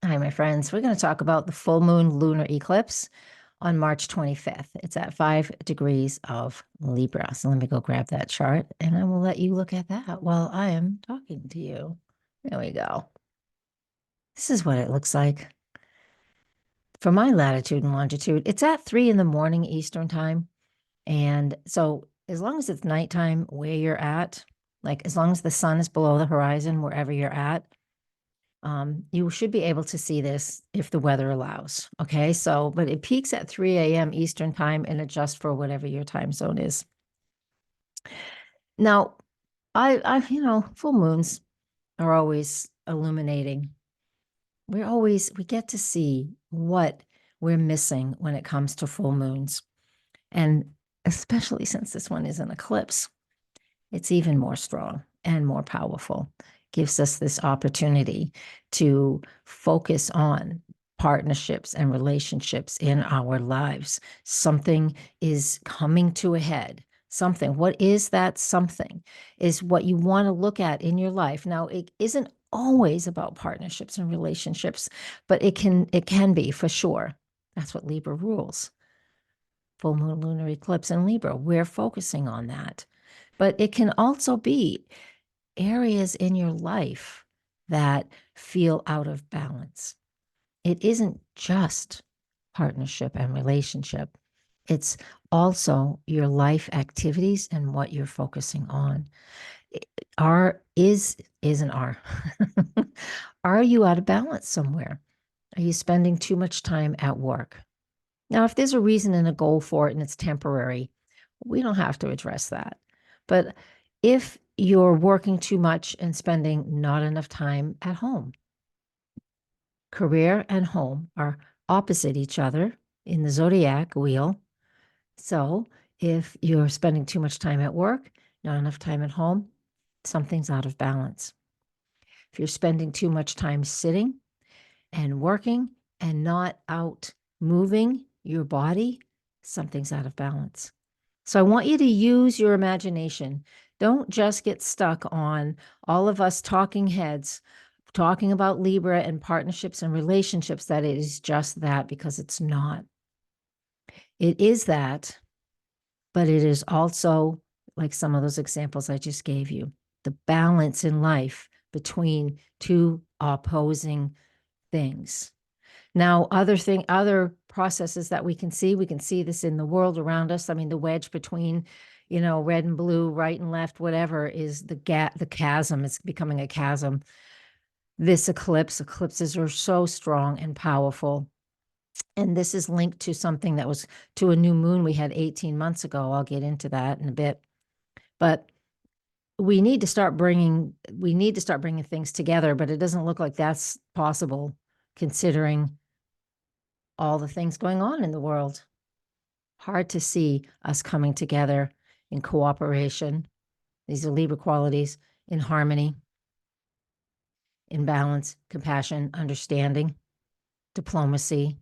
Hi, my friends. We're going to talk about the full moon lunar eclipse on March 25th. It's at 5 degrees of Libra. So let me go grab that chart and I will let you look at that while I am talking to you. There we go. This is what it looks like. For my latitude and longitude, it's at 3 in the morning Eastern time. And so as long as it's nighttime where you're at, like as long as the sun is below the horizon, wherever you're at, you should be able to see this if the weather allows. Okay. So, but it peaks at 3 a.m. Eastern time and adjusts for whatever your time zone is. Now, full moons are always illuminating. We get to see what we're missing when it comes to full moons. And especially since this one is an eclipse, it's even more strong and more powerful. Gives us this opportunity to focus on partnerships and relationships in our lives. Something is coming to a head. Something. What is that something? Is what you want to look at in your life. Now, it isn't always about partnerships and relationships, but it can be for sure. That's what Libra rules. Full moon lunar eclipse in Libra. We're focusing on that. But it can also be areas in your life that feel out of balance. It isn't just partnership and relationship. It's also your life activities and what you're focusing on. Isn't are. Are you out of balance somewhere? Are you spending too much time at work? Now, if there's a reason and a goal for it and it's temporary, we don't have to address that. But if you're working too much and spending not enough time at home, career and home are opposite each other in the zodiac wheel. So if you're spending too much time at work, not enough time at home, something's out of balance. If you're spending too much time sitting and working and not out moving your body, something's out of balance. So I want you to use your imagination. Don't just get stuck on all of us talking heads, talking about Libra and partnerships and relationships, that it is just that, because it's not. It is that, but it is also, like some of those examples I just gave you, the balance in life between two opposing things. Now, other processes that we can see this in the world around us. I mean, the wedge between, red and blue, right and left, whatever, is the chasm. It's becoming a chasm. This eclipses are so strong and powerful. And this is linked to something that was to a new moon we had 18 months ago. I'll get into that in a bit. But we need to start bringing things together, but it doesn't look like that's possible considering all the things going on in the world. Hard to see us coming together in cooperation. These are Libra qualities: in harmony, in balance, compassion, understanding, diplomacy.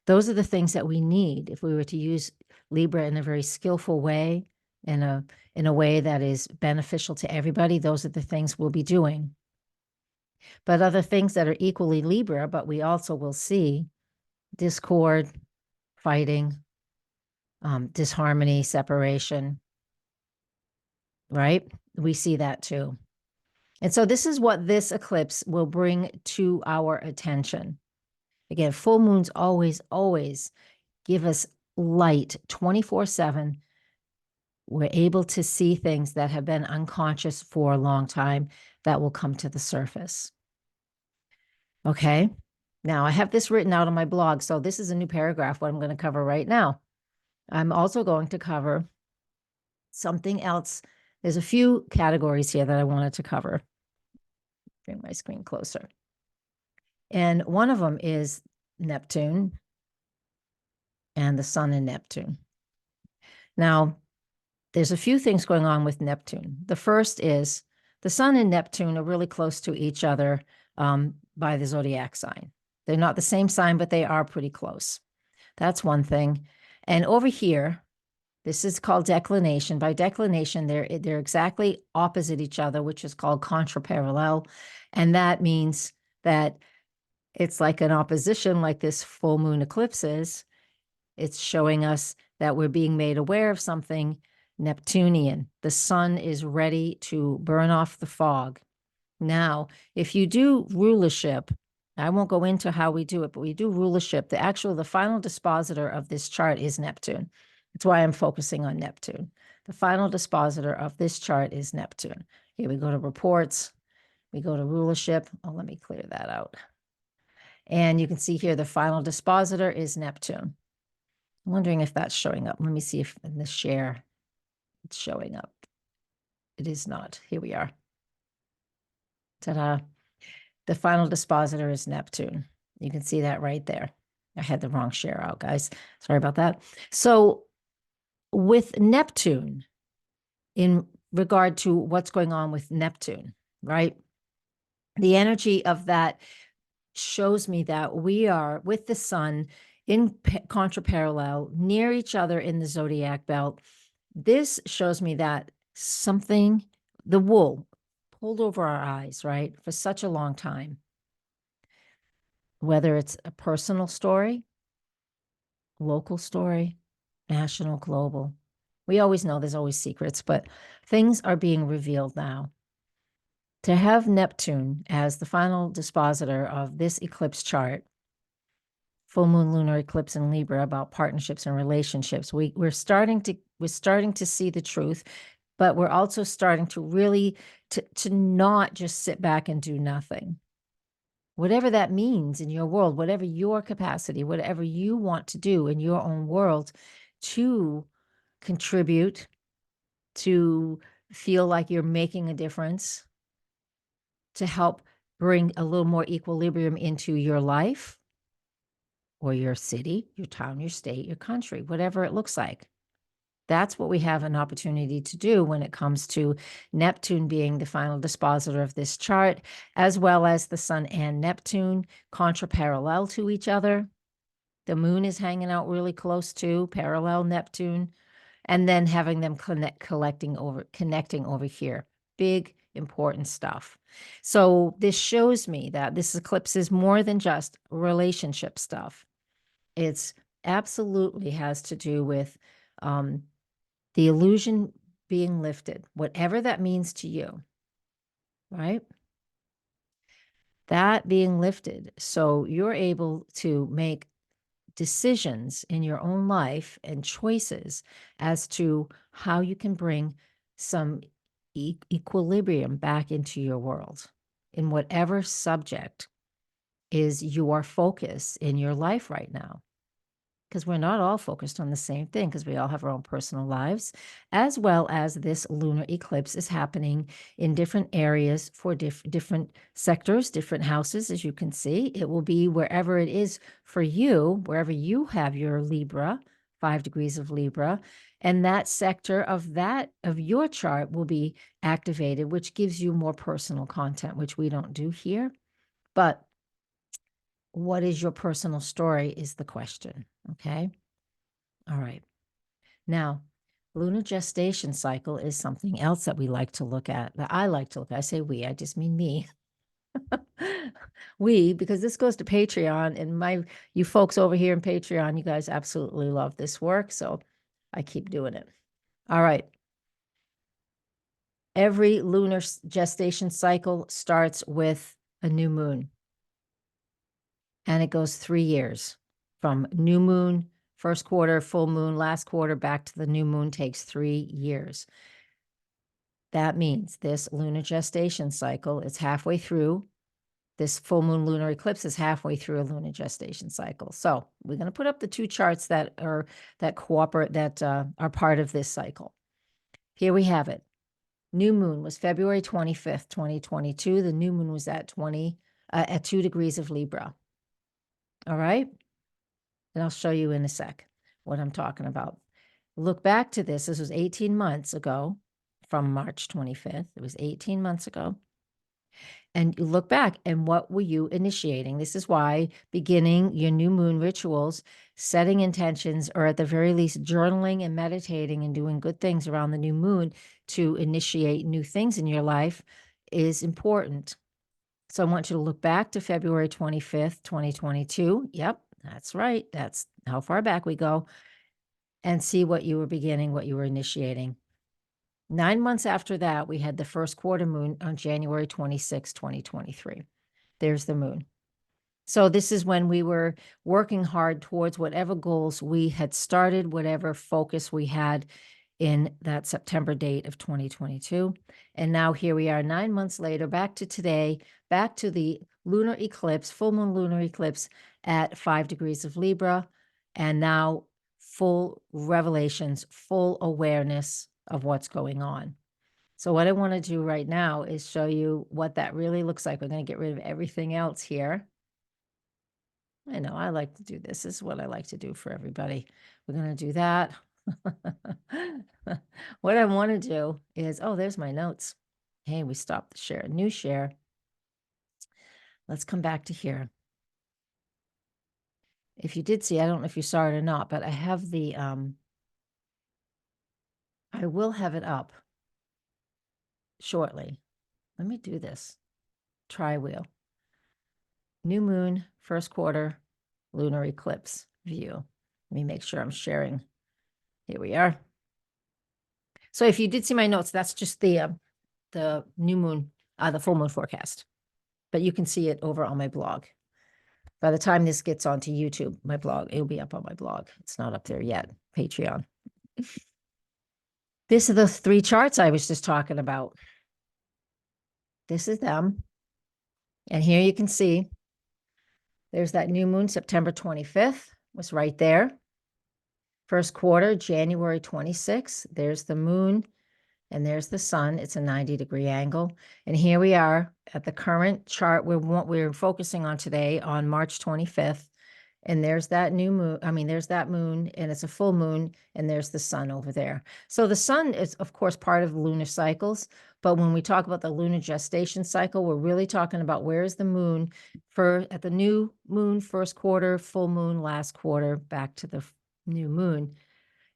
Those are the things that we need if we were to use Libra in a very skillful way, in a way that is beneficial to everybody. Those are the things we'll be doing. But other things that are equally Libra, but we also will see discord, fighting, disharmony, separation, right? We see that too. And so this is what this eclipse will bring to our attention. Again, full moons always give us light 24/7. We're able to see things that have been unconscious for a long time that will come to the surface. Okay. Now I have this written out on my blog. So this is a new paragraph, what I'm going to cover right now. I'm also going to cover something else. There's a few categories here that I wanted to cover. Bring my screen closer. And one of them is Neptune and the sun in Neptune. Now, there's a few things going on with Neptune. The first is the sun and Neptune are really close to each other by the zodiac sign. They're not the same sign, but they are pretty close. That's one thing. And over here, this is called declination. By declination, they're exactly opposite each other, which is called contraparallel. And that means that It's like an opposition, like this full moon eclipse is. It's showing us that we're being made aware of something Neptunian. The sun is ready to burn off the fog. Now, if you do rulership, I won't go into how we do it, but we do rulership. The final dispositor of this chart is Neptune. That's why I'm focusing on Neptune. The final dispositor of this chart is Neptune. Here we go to reports. We go to rulership. Oh, let me clear that out. And you can see here the final dispositor is Neptune. I'm wondering if that's showing up. Let me see if in the share it's showing up. It is not. Here we are. Ta-da. The final dispositor is Neptune. You can see that right there. I had the wrong share out, guys. Sorry about that. So with Neptune, in regard to what's going on with Neptune, right? The energy of that shows me that we are with the sun in contraparallel near each other in the zodiac belt. This shows me that something, the wool pulled over our eyes, right, for such a long time, whether it's a personal story, local story, national, global. We always know there's always secrets, but things are being revealed now. To have Neptune as the final dispositor of this eclipse chart, full moon lunar eclipse in Libra, about partnerships and relationships, we're starting to see the truth, but we're also starting to really to not just sit back and do nothing. Whatever that means in your world, whatever your capacity, whatever you want to do in your own world to contribute, to feel like you're making a difference, to help bring a little more equilibrium into your life or your city, your town, your state, your country, whatever it looks like. That's what we have an opportunity to do when it comes to Neptune being the final dispositor of this chart, as well as the sun and Neptune contraparallel to each other. The moon is hanging out really close to parallel Neptune, and then having them connecting over here. Big, important stuff. So this shows me that this eclipse is more than just relationship stuff. It's absolutely has to do with the illusion being lifted, whatever that means to you, right? That being lifted, so you're able to make decisions in your own life and choices as to how you can bring some equilibrium back into your world in whatever subject is your focus in your life right now. Because we're not all focused on the same thing, because we all have our own personal lives, as well as this lunar eclipse is happening in different areas for different sectors, different houses, as you can see. It will be wherever it is for you, wherever you have your Libra, 5 degrees of Libra, and that sector of your chart will be activated, which gives you more personal content, which we don't do here. But what is your personal story is the question, okay? All right. Now, lunar gestation cycle is something else that we like to look at, that I like to look at. I say we, I just mean me. We, because this goes to Patreon, and you folks over here in Patreon, you guys absolutely love this work, so I keep doing it. All right. Every lunar gestation cycle starts with a new moon. And it goes 3 years from new moon, first quarter, full moon, last quarter, back to the new moon takes 3 years. That means this lunar gestation cycle is halfway through. This full moon lunar eclipse is halfway through a lunar gestation cycle. So we're going to put up the 2 charts that are part of this cycle. Here we have it. New moon was February 25th, 2022. The new moon was at 2 degrees of Libra. All right. And I'll show you in a sec what I'm talking about. Look back to this. This was 18 months ago from March 25th. It was 18 months ago. And you look back, and what were you initiating? This is why beginning your new moon rituals, setting intentions, or at the very least journaling and meditating and doing good things around the new moon to initiate new things in your life is important. So I want you to look back to February 25th, 2022. Yep, that's right. That's how far back we go, and see what you were beginning, what you were initiating. 9 months after that, we had the first quarter moon on January 26, 2023. There's the moon. So this is when we were working hard towards whatever goals we had started, whatever focus we had in that September date of 2022. And now here we are 9 months later, back to today, back to the lunar eclipse, full moon lunar eclipse at 5 degrees of Libra. And now full revelations, full awareness of what's going on. So what I want to do right now is show you what that really looks like. We're going to get rid of everything else here. I know I like to do this. This is what I like to do for everybody. We're going to do that. What I want to do is, oh, there's my notes. Hey, we stopped the share. New share. Let's come back to here. If you did see, I don't know if you saw it or not, but I have the, I will have it up shortly. Let me do this. Tri-wheel. New moon, first quarter, lunar eclipse view. Let me make sure I'm sharing. Here we are. So if you did see my notes, that's just the new moon, the full moon forecast. But you can see it over on my blog. By the time this gets onto YouTube, my blog, it'll be up on my blog. It's not up there yet. Patreon. This are the 3 charts I was just talking about. This is them. And here you can see there's that new moon, September 25th was right there. First quarter, January 26th. There's the moon and there's the sun. It's a 90-degree angle. And here we are at the current chart we're focusing on today on March 25th. And there's that new moon. I mean, there's that moon and it's a full moon and there's the sun over there. So the sun is, of course, part of lunar cycles. But when we talk about the lunar gestation cycle, we're really talking about where is the moon at the new moon, first quarter, full moon, last quarter, back to the new moon.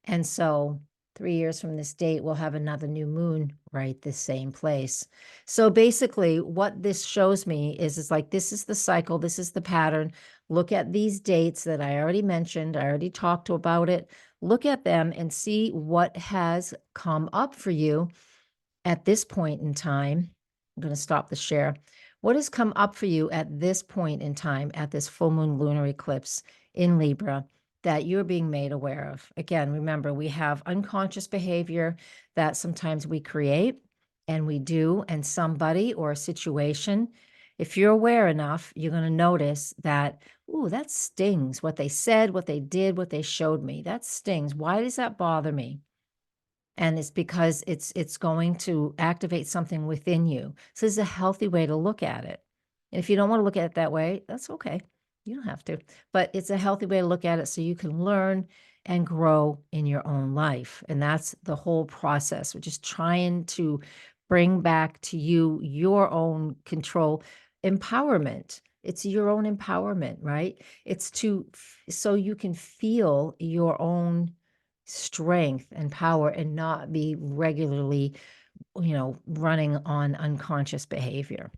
And so 3 years from this date, we'll have another new moon right the same place. So basically what this shows me is like, this is the cycle. This is the pattern. Look at these dates that I already mentioned. I already talked about it. Look at them and see what has come up for you at this point in time. I'm going to stop the share. What has come up for you at this point in time, at this full moon lunar eclipse in Libra, that you're being made aware of? Again, remember, we have unconscious behavior that sometimes we create and we do, and somebody or a situation, if you're aware enough, you're going to notice that, ooh, that stings. What they said, what they did, what they showed me, that stings. Why does that bother me? And it's because it's going to activate something within you. So this is a healthy way to look at it. And if you don't want to look at it that way, that's okay. You don't have to. But it's a healthy way to look at it so you can learn and grow in your own life. And that's the whole process. We're just trying to bring back to you your own control, empowerment. It's your own empowerment, right? It's so you can feel your own strength and power and not be regularly, running on unconscious behavior.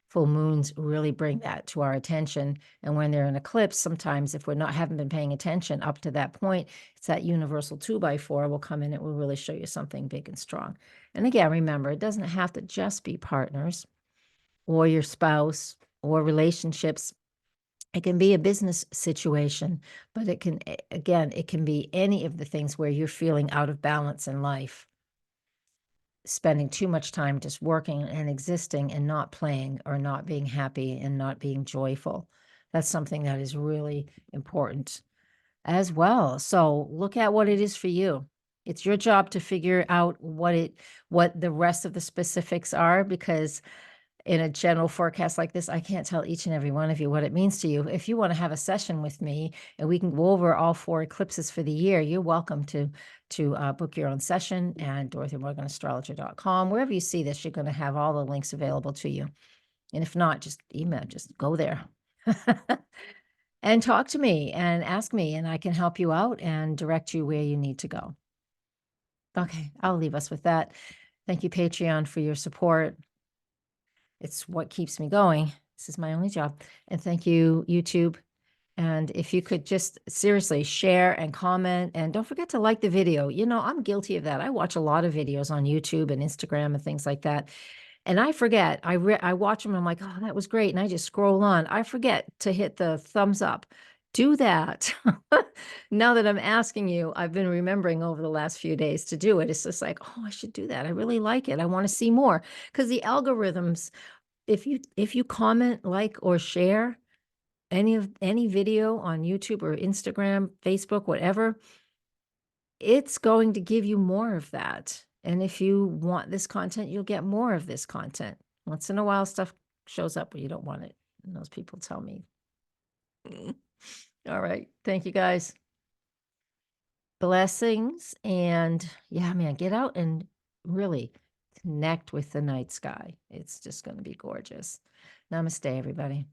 Full moons really bring that to our attention. And when they're in eclipse, sometimes if haven't been paying attention up to that point, it's that universal 2x4 will come in. It will really show you something big and strong. And again, remember, it doesn't have to just be partners or your spouse or relationships. It can be a business situation, but it can be any of the things where you're feeling out of balance in life, spending too much time just working and existing and not playing or not being happy and not being joyful. That's something that is really important as well. So look at what it is for you. It's your job to figure out what the rest of the specifics are, because in a general forecast like this, I can't tell each and every one of you what it means to you. If you want to have a session with me and we can go over all 4 eclipses for the year, you're welcome to book your own session at DorothyMorganAstrologer.com. Wherever you see this, you're going to have all the links available to you. And if not, just email, just go there and talk to me and ask me, and I can help you out and direct you where you need to go. Okay, I'll leave us with that. Thank you, Patreon, for your support. It's what keeps me going. This is my only job. And thank you, YouTube. And if you could just seriously share and comment, and don't forget to like the video. I'm guilty of that. I watch a lot of videos on YouTube and Instagram and things like that. And I forget, I watch them and I'm like, oh, that was great. And I just scroll on. I forget to hit the thumbs up. Do that. Now that I'm asking you, I've been remembering over the last few days to do it. It's just like, oh, I should do that. I really like it. I want to see more, because the algorithms, if you comment, like, or share any video on YouTube or Instagram, Facebook, whatever, it's going to give you more of that. And if you want this content, you'll get more of this content. Once in a while, stuff shows up where you don't want it. And those people tell me. All right. Thank you, guys. Blessings. And yeah, man, get out and really connect with the night sky. It's just going to be gorgeous. Namaste, everybody.